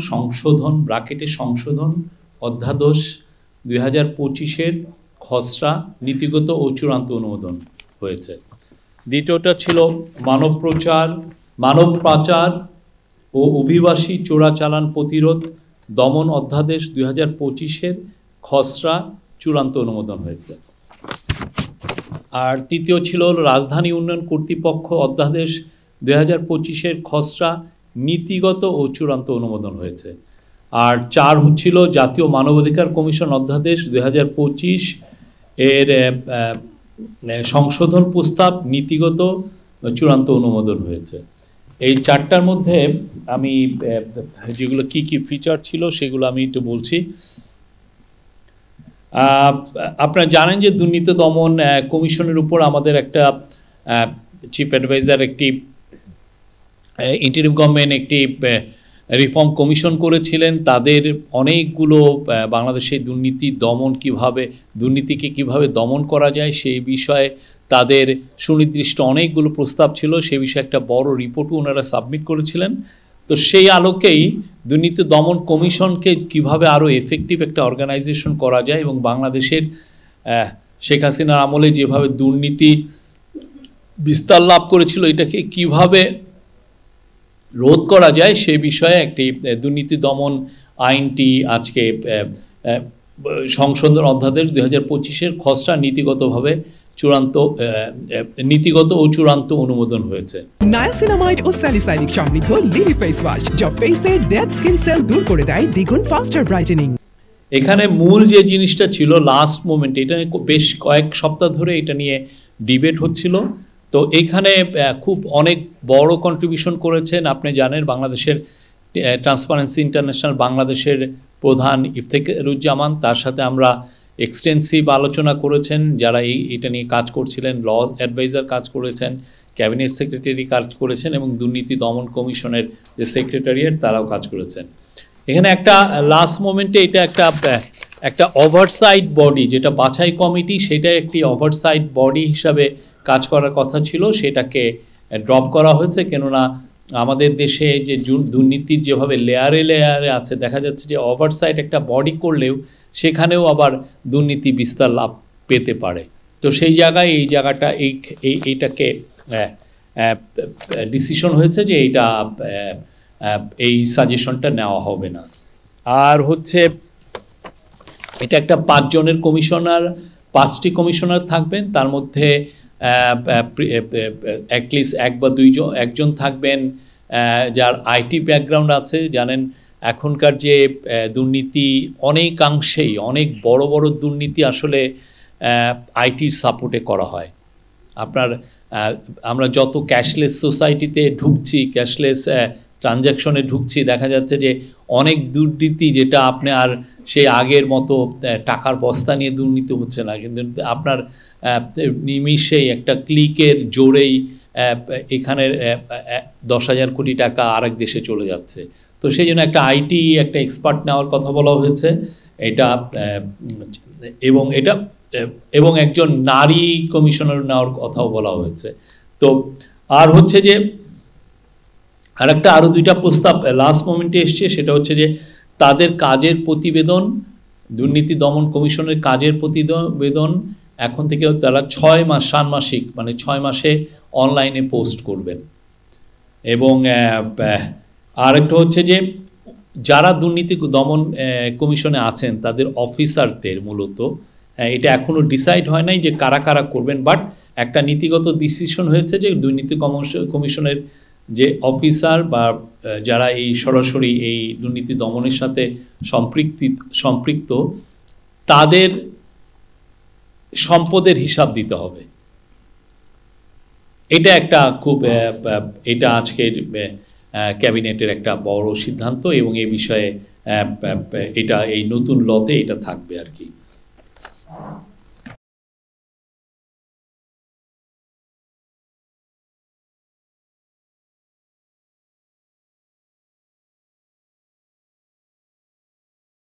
সংশোধন ব্র্যাকেটে সংশোধন অধ্যাদেশ 2025-এর খসড়া নীতিগত ও চূড়ান্ত অনুমোদন হয়েছে। দ্বিতীয়টা ছিল মানব পাচার ও অভিবাসী চোরাচালান প্রতিরোধ দমন অধ্যাদেশ 2025-এর খসড়া চূড়ান্ত অনুমোদন হয়েছে। আর তৃতীয় ছিল রাজধানী উন্নয়ন কর্তৃপক্ষ অধ্যাদেশ 2025-এর খসড়া নীতিগত ও চূড়ান্ত অনুমোদন হয়েছে। আর 4 হচ্ছিল জাতীয় মানবাধিকার কমিশন অধ্যাদেশ 2025 এর সংশোধন প্রস্তাব নীতিগত চূড়ান্ত অনুমোদন হয়েছে। এই 4টার মধ্যে আমি যেগুলো কি ফিচার ছিল সেগুলো আমি একটু বলছি। আপনারা জানেন যে দুর্নীতি দমন কমিশনের উপর আমাদের একটা চিফ অ্যাডভাইজার একটি ইন্টারিম গভর্নমেন্ট একটি রিফর্ম কমিশন করেছিলেন। তাদের অনেকগুলো বাংলাদেশে দুর্নীতিকে কিভাবে দমন করা যায় সেই বিষয়ে তাদের সুনির্দিষ্ট অনেকগুলো প্রস্তাব ছিল। সে বিষয়ে একটা বড় রিপোর্টও ওনারা সাবমিট করেছিলেন। তো সেই আলোকেই দুর্নীতি দমন কমিশনকে কিভাবে আরও এফেক্টিভ একটা অর্গানাইজেশন করা যায় এবং বাংলাদেশের শেখ হাসিনার আমলে যেভাবে দুর্নীতি বিস্তার লাভ করেছিল এটাকে কিভাবে রোধ করা যায় সে বিষয়ে একটি দুর্নীতি দমন আইনটি আজকে সংশোধন অধ্যাদেশ 2025-এর খসড়া নীতিগত ও চূড়ান্ত অনুমোদন হয়েছে। নায়াসিনামাইড ও স্যালিসাইলিক সমৃদ্ধ লিলি ফেস ওয়াশ যা ফেসের ডেড স্কিন সেল দূর করে দেয় দ্বিগুণ ফাস্টার ব্রাইটেনিং। এখানে মূল যে জিনিসটা ছিল লাস্ট মোমেন্ট, এটা বেশ কয়েক সপ্তাহ ধরে এটা নিয়ে ডিবেট হচ্ছিল। তো এইখানে খুব অনেক বড় কন্ট্রিবিউশন করেছেন। আপনি জানেন বাংলাদেশের ট্রান্সপারেন্সি ইন্টারন্যাশনাল বাংলাদেশের প্রধান ইফতেখারুজ্জামান, তার সাথে আমরা এক্সটেন্সিভ আলোচনা করেছেন। যারা এটা নিয়ে কাজ করছিলেন, ল অ্যাডভাইজার কাজ করেছেন, ক্যাবিনেট সেক্রেটারি কাজ করেছেন এবং দুর্নীতি দমন কমিশনের যে সেক্রেটারিয়েট তারাও কাজ করেছেন। এখানে একটা লাস্ট মোমেন্টে এটা একটা ওভারসাইট বডি, যেটা বাছাই কমিটি, সেটা একটি ওভারসাইট বডি হিসাবে কাজ করার কথা ছিল, সেটাকে ড্রপ করা হয়েছে। কেননা আমাদের দেশে যে দুর্নীতির যেভাবে লেয়ারে আছে, দেখা যাচ্ছে যে ওভারসাইট একটা বডি করলেও সেখানেও আবার দুর্নীতি বিস্তার লাভ পেতে পারে। তো সেই জায়গায় এইটাকে ডিসিশন হয়েছে যে এই সাজেশনটা নেওয়া হবে না। আর হচ্ছে এটা একটা 5 জনের কমিশনার, 5টি কমিশনার থাকবেন। তার মধ্যে অ্যাটলিস্ট একজন থাকবেন যার আইটি ব্যাকগ্রাউন্ড আছে। জানেন এখনকার যে দুর্নীতি অনেকাংশেই অনেক বড় দুর্নীতি আসলে আইটির সাপোর্টে করা হয়। আমরা যত ক্যাশলেস সোসাইটিতে ঢুকছি, ক্যাশলেস ট্রানজ্যাকশনে ঢুকছি, দেখা যাচ্ছে যে অনেক দুর্নীতি যেটা আপনি আর সেই আগের মতো টাকার বস্তা নিয়ে দুর্নীতি হচ্ছে না, কিন্তু আপনার নিমিষেই একটা ক্লিকের জোরেই এখানের 10,000 কোটি টাকা আরেক দেশে চলে যাচ্ছে। তো সেই জন্য একটা এক্সপার্ট নেওয়ার কথা বলা হয়েছে এবং একজন নারী কমিশনার নেওয়ার কথাও বলা হয়েছে। তো আর হচ্ছে যে আরও 2টা প্রস্তাব লাস্ট মোমেন্টে এসছে, সেটা হচ্ছে যে তাদের কাজের প্রতিবেদন, দুর্নীতি দমন কমিশনের কাজের প্রতিবেদন এখন থেকে তারা 6 মাস ষান্মাসিক, মানে 6 মাসে অনলাইনে পোস্ট করবেন। এবং আরেকটা হচ্ছে যে যারা দুর্নীতি দমন কমিশনে আছেন তাদের অফিসারদের মূলত এটা এখনও ডিসাইড হয় নাই যে কারা করবেন, বাট একটা নীতিগত ডিসিশন হয়েছে যে দুর্নীতি কমিশনের যে অফিসার বা যারা সরাসরি এই দুর্নীতি দমনের সাথে সম্পৃক্ত তাদের সম্পদের হিসাব দিতে হবে। এটা একটা এটা আজকের ক্যাবিনেটের একটা বড় সিদ্ধান্ত এবং এই বিষয়ে এই নতুন লতে এটা থাকবে আর কি।